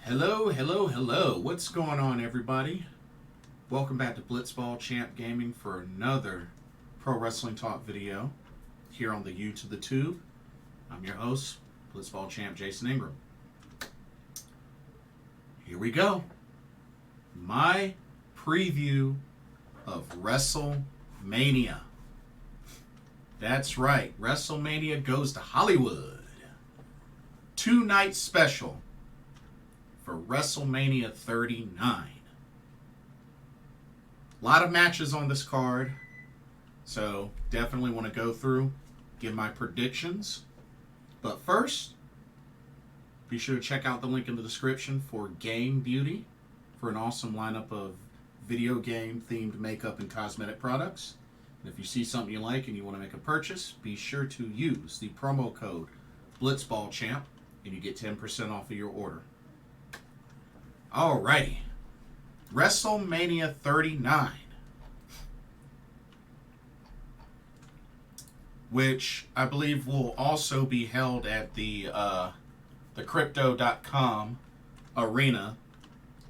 Hello, hello, hello. What's going on, everybody? Welcome back to Blitzball Champ Gaming for another Pro Wrestling Talk video here on the U to the Tube. I'm your host, Blitzball Champ Jason Ingram. Here we go. My preview of WrestleMania. That's right, WrestleMania goes to Hollywood. 2-night special for WrestleMania 39. A lot of matches on this card, so definitely want to go through, give my predictions. But first, be sure to check out the link in the description for Game Beauty for an awesome lineup of video game themed makeup and cosmetic products. And if you see something you like and you want to make a purchase, be sure to use the promo code BlitzballChamp and you get 10% off of your order. Alrighty, WrestleMania 39, which I believe will also be held at the Crypto.com arena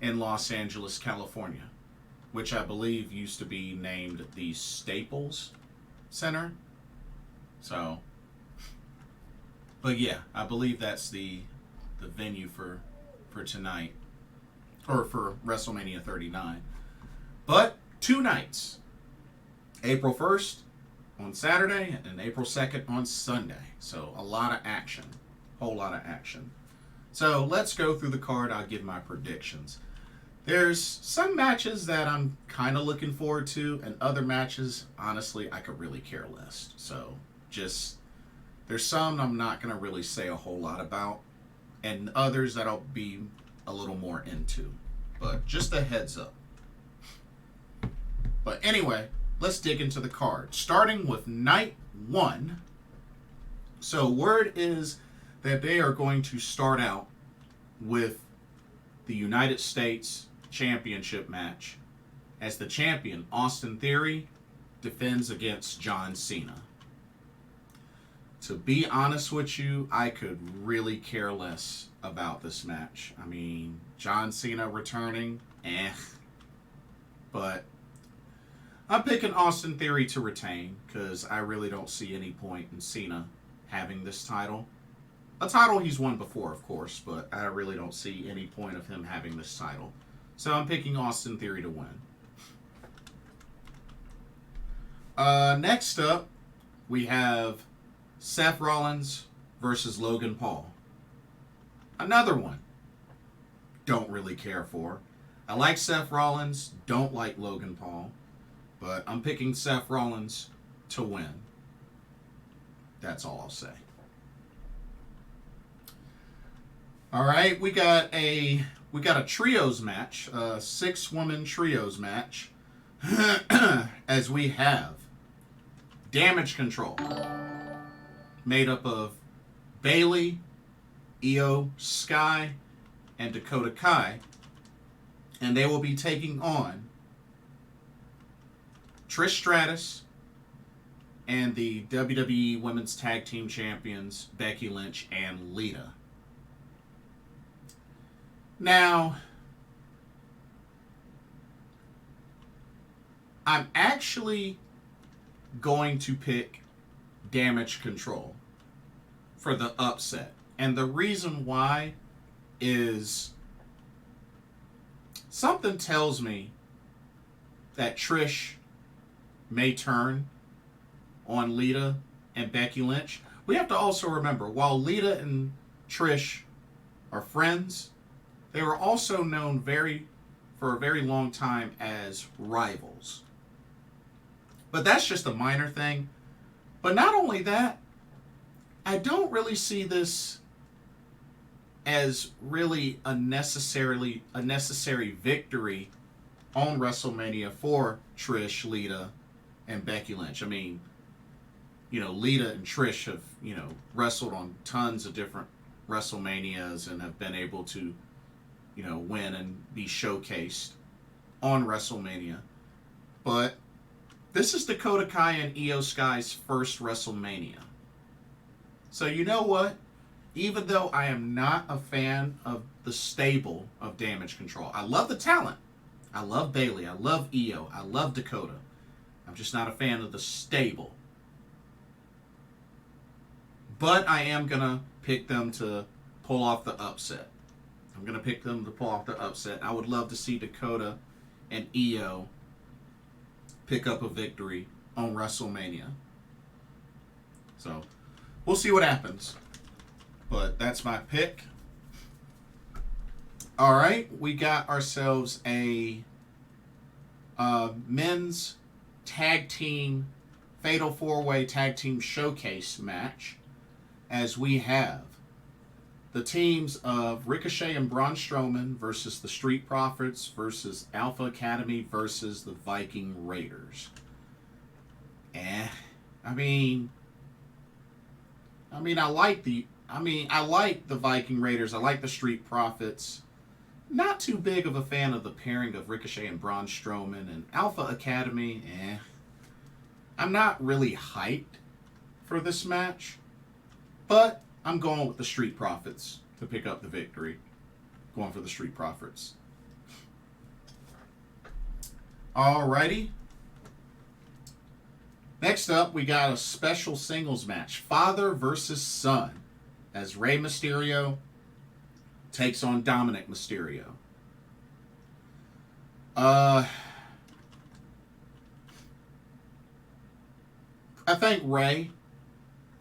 in Los Angeles, California, which I believe used to be named the Staples Center. So, but yeah, I believe that's the venue for tonight. Or for WrestleMania 39. But 2 nights. April 1st on Saturday and April 2nd on Sunday. So a lot of action. Whole lot of action. So let's go through the card. I'll give my predictions. There's some matches that I'm kind of looking forward to, and other matches, honestly, I could really care less. So just, there's some I'm not going to really say a whole lot about, and others that I'll be a little more into, but just a heads up. But anyway, let's dig into the card, starting with night 1. So word is that they are going to start out with the United States Championship match as the champion Austin Theory defends against John Cena. To be honest with you, I could really care less about this match. I mean, John Cena returning, but I'm picking Austin Theory to retain because I really don't see any point in Cena having this title. A title he's won before, of course, but I really don't see any point of him having this title. So I'm picking Austin Theory to win. Next up, we have Seth Rollins versus Logan Paul. Another one. Don't really care for. I like Seth Rollins, don't like Logan Paul, but I'm picking Seth Rollins to win. That's all I'll say. All right, we got a trios match, a 6-woman trios match, as we have Damage Control, made up of Bayley, Io Sky, and Dakota Kai, and they will be taking on Trish Stratus and the WWE Women's Tag Team Champions Becky Lynch and Lita. Now, I'm actually going to pick Damage Control for the upset. And the reason why is something tells me that Trish may turn on Lita and Becky Lynch. We have to also remember, while Lita and Trish are friends, they were also known for a very long time as rivals. But that's just a minor thing. But not only that, I don't really see this as really a necessary victory on WrestleMania for Trish, Lita, and Becky Lynch. I mean, Lita and Trish have, wrestled on tons of different WrestleManias and have been able to, win and be showcased on WrestleMania. But this is Dakota Kai and Io Sky's first WrestleMania. So you know what? even though I am not a fan of the stable of Damage Control. I love the talent. I love Bayley. I love Io. I love Dakota. I'm just not a fan of the stable. But I am going to pick them to pull off the upset. I'm going to pick them to pull off the upset. I would love to see Dakota and Io pick up a victory on WrestleMania. So, we'll see what happens. But that's my pick. All right, we got ourselves a men's tag team, fatal four-way tag team showcase match, as we have the teams of Ricochet and Braun Strowman versus the Street Profits versus Alpha Academy versus the Viking Raiders. I like the Viking Raiders. I like the Street Profits. Not too big of a fan of the pairing of Ricochet and Braun Strowman, and Alpha Academy. I'm not really hyped for this match, but I'm going with the Street Profits to pick up the victory. Going for the Street Profits. Alrighty. Next up, we got a special singles match. Father versus son. As Rey Mysterio takes on Dominik Mysterio. I think Rey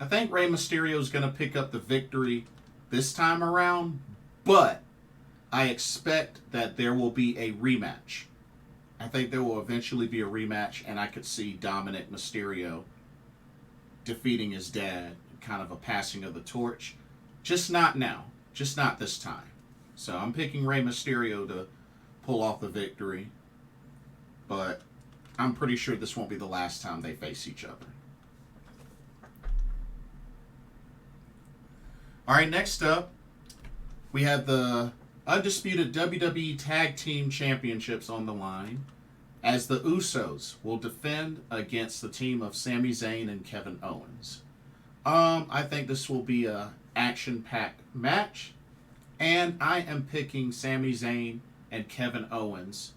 Mysterio is going to pick up the victory this time around, but I expect that there will be a rematch. I think there will eventually be a rematch, and I could see Dominik Mysterio defeating his dad, kind of a passing of the torch. Just not now. Just not this time. So I'm picking Rey Mysterio to pull off the victory, but I'm pretty sure this won't be the last time they face each other. All right, next up, we have the Undisputed WWE Tag Team Championships on the line, as the Usos will defend against the team of Sami Zayn and Kevin Owens. I think this will be a action-packed match, and I am picking Sami Zayn and Kevin Owens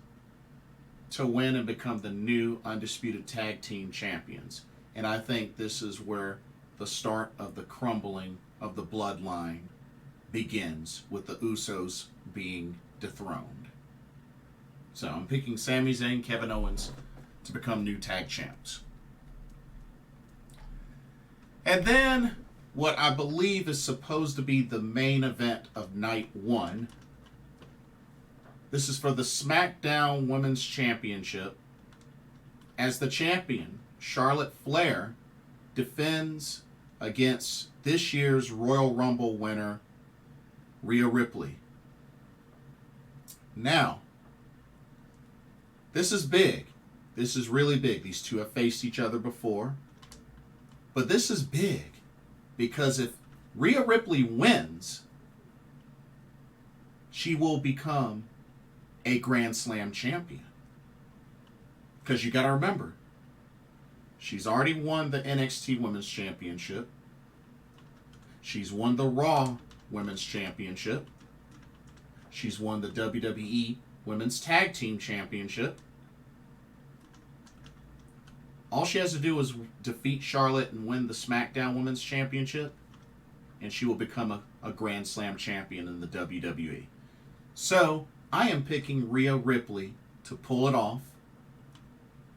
to win and become the new Undisputed Tag Team Champions. And I think this is where the start of the crumbling of the bloodline begins, with the Usos being dethroned. So I'm picking Sami Zayn, Kevin Owens to become new tag champs. And then what I believe is supposed to be the main event of night one. This is for the Smackdown Women's Championship, as the champion, Charlotte Flair, defends against this year's Royal Rumble winner, Rhea Ripley. Now, this is big. This is really big. These two have faced each other before. But this is big because if Rhea Ripley wins, she will become a Grand Slam champion. Because you got to remember, she's already won the NXT Women's Championship. She's won the Raw Women's Championship. She's won the WWE Women's Tag Team Championship. All she has to do is defeat Charlotte and win the SmackDown Women's Championship, and she will become a Grand Slam champion in the WWE. So, I am picking Rhea Ripley to pull it off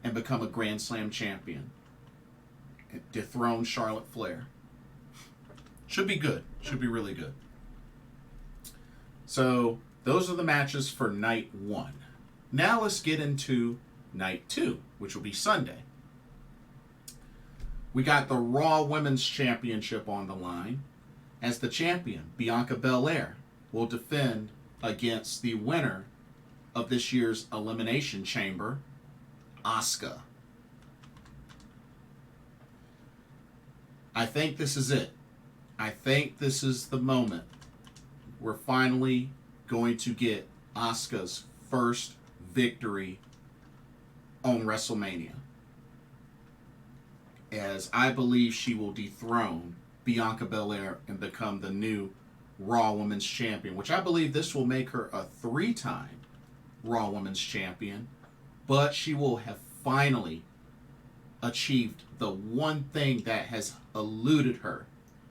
and become a Grand Slam champion. And dethrone Charlotte Flair. Should be good. Should be really good. So, those are the matches for night one. Now let's get into night two, which will be Sunday. We got the Raw Women's Championship on the line, as the champion, Bianca Belair, will defend against the winner of this year's Elimination Chamber, Asuka. I think this is it. I think this is the moment. We're finally going to get Asuka's first victory on WrestleMania, as I believe she will dethrone Bianca Belair and become the new Raw Women's Champion, which I believe this will make her a 3-time Raw Women's Champion, but she will have finally achieved the one thing that has eluded her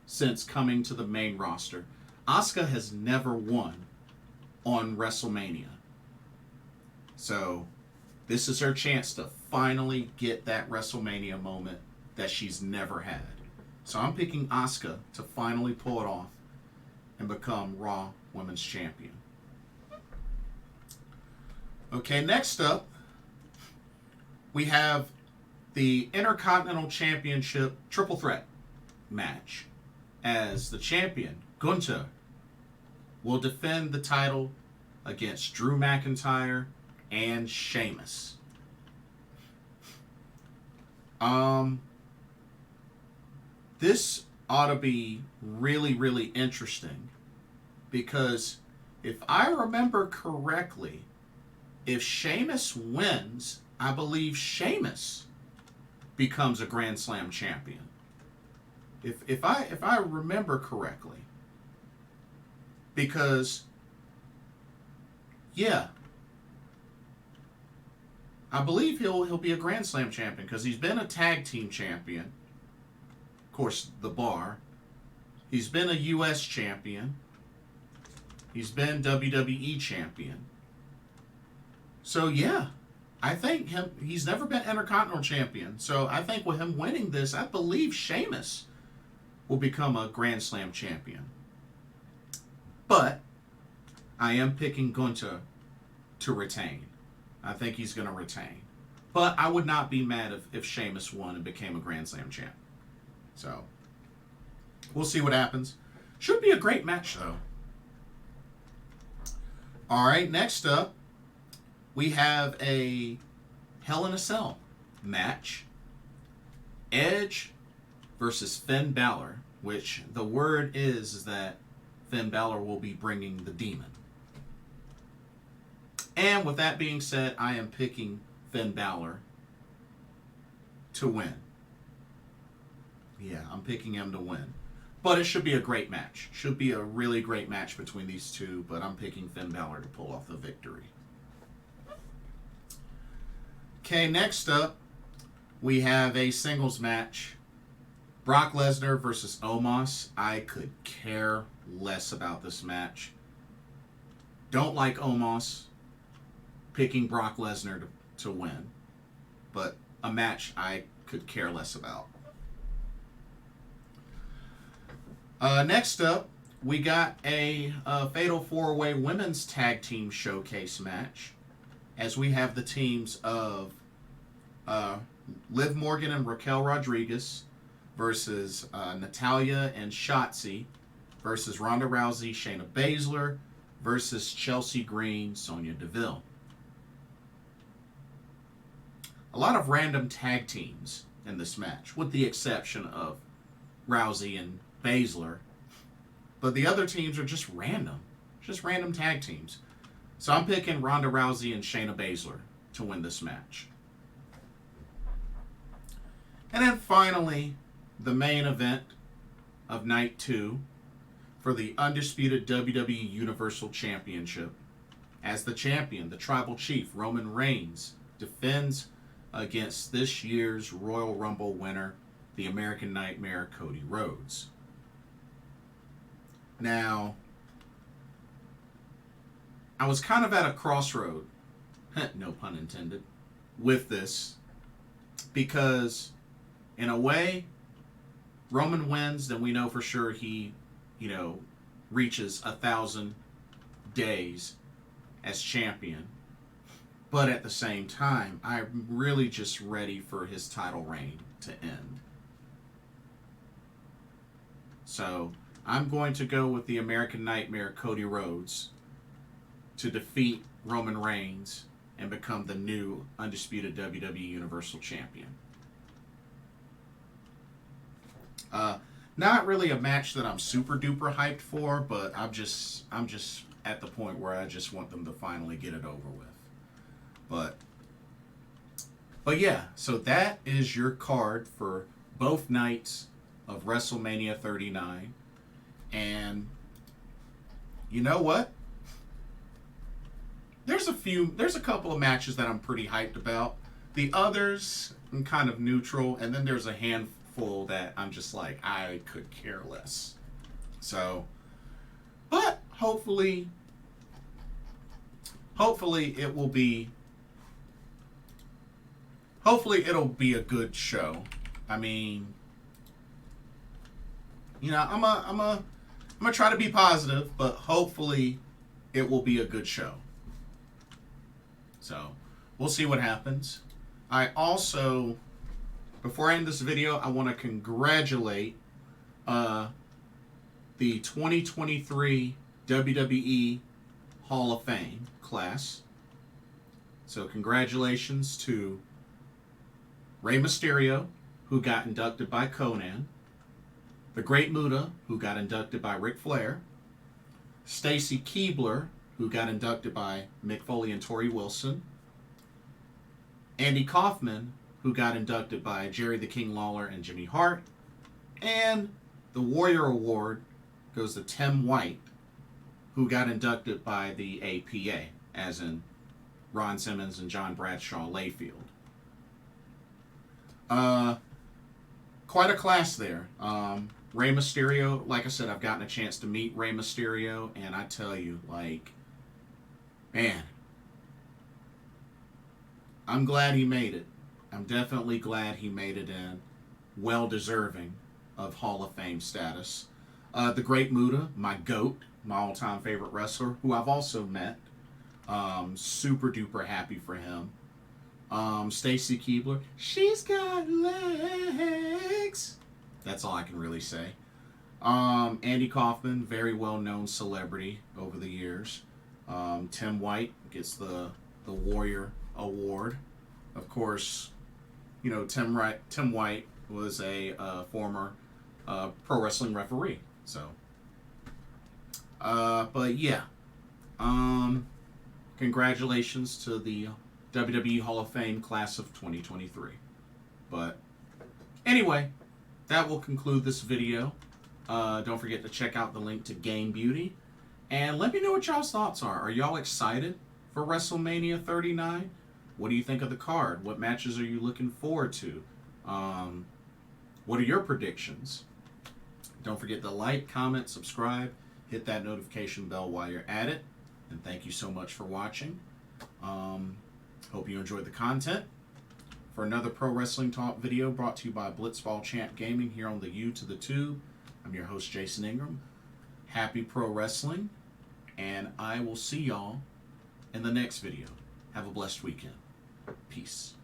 since coming to the main roster. Asuka has never won on WrestleMania. So this is her chance to finally get that WrestleMania moment that she's never had. So I'm picking Asuka to finally pull it off and become Raw Women's Champion. Okay, next up, we have the Intercontinental Championship Triple Threat match, as the champion, Gunther, will defend the title against Drew McIntyre and Sheamus. This ought to be really, really interesting, because if I remember correctly, if Sheamus wins, I believe Sheamus becomes a Grand Slam champion. If I remember correctly. Because, yeah, I believe he'll be a Grand Slam champion, because he's been a tag team champion. Of course, the Bar. He's been a U.S. champion. He's been WWE champion. So yeah, I think he's never been Intercontinental champion. So I think with him winning this, I believe Sheamus will become a Grand Slam champion. But I am picking Gunther to retain. I think he's going to retain. But I would not be mad if Sheamus won and became a Grand Slam champ. So we'll see what happens. Should be a great match, though. All right, next up, we have a Hell in a Cell match. Edge versus Finn Balor, which the word is that Finn Balor will be bringing the demon. And with that being said, I am picking Finn Balor to win. Yeah, I'm picking him to win. But it should be a great match. Should be a really great match between these two, but I'm picking Finn Balor to pull off the victory. Okay, next up, we have a singles match. Brock Lesnar versus Omos. I could care less about this match. Don't like Omos. Picking Brock Lesnar to win. But a match I could care less about. Next up, we got a Fatal 4-Way Women's Tag Team Showcase match, as we have the teams of Liv Morgan and Raquel Rodriguez versus Natalya and Shotzi versus Ronda Rousey, Shayna Baszler versus Chelsea Green, Sonya Deville. A lot of random tag teams in this match, with the exception of Rousey and Baszler. But the other teams are just random tag teams. So I'm picking Ronda Rousey and Shayna Baszler to win this match. And then finally, the main event of Night 2 for the Undisputed WWE Universal Championship. As the champion, the Tribal Chief, Roman Reigns, defends against this year's Royal Rumble winner, the American Nightmare, Cody Rhodes. Now, I was kind of at a crossroad, no pun intended, with this, because in a way, Roman wins, then we know for sure he, reaches 1,000 days as champion. But at the same time, I'm really just ready for his title reign to end. So I'm going to go with the American Nightmare, Cody Rhodes, to defeat Roman Reigns and become the new Undisputed WWE Universal Champion. Not really a match that I'm super duper hyped for, but I'm just at the point where I just want them to finally get it over with. But yeah, so that is your card for both nights of WrestleMania 39. And you know what? There's a couple of matches that I'm pretty hyped about. The others, I'm kind of neutral. And then there's a handful that I'm just like, I could care less. So, but hopefully it'll be a good show. I mean, you know, I'm gonna try to be positive, but hopefully it will be a good show. So, we'll see what happens. I also, before I end this video, I want to congratulate the 2023 WWE Hall of Fame class. So congratulations to Rey Mysterio, who got inducted by Conan, the Great Muta, who got inducted by Ric Flair, Stacy Keibler, who got inducted by Mick Foley and Tori Wilson, Andy Kaufman, who got inducted by Jerry the King Lawler and Jimmy Hart, and the Warrior Award goes to Tim White, who got inducted by the APA, as in Ron Simmons and John Bradshaw Layfield. Quite a class there. Rey Mysterio, like I said, I've gotten a chance to meet Rey Mysterio, and I tell you, like, man, I'm glad he made it. I'm definitely glad he made it in. Well deserving of Hall of Fame status. The Great Muta, my GOAT, my all-time favorite wrestler, who I've also met. Super duper happy for him. Stacy Keibler, she's got legs. That's all I can really say. Andy Kaufman, very well-known celebrity over the years. Tim White gets the Warrior Award. Of course, you know, Tim White was a former pro wrestling referee. So, but yeah, congratulations to the WWE Hall of Fame class of 2023. But anyway, that will conclude this video. Don't forget to check out the link to Game Beauty. And let me know what y'all's thoughts are. Are y'all excited for WrestleMania 39? What do you think of the card? What matches are you looking forward to? What are your predictions? Don't forget to like, comment, subscribe, hit that notification bell while you're at it. And thank you so much for watching. Hope you enjoyed the content. For another Pro Wrestling Talk video brought to you by Blitzball Champ Gaming here on the U to the Tube, I'm your host, Jason Ingram. Happy Pro Wrestling, and I will see y'all in the next video. Have a blessed weekend. Peace.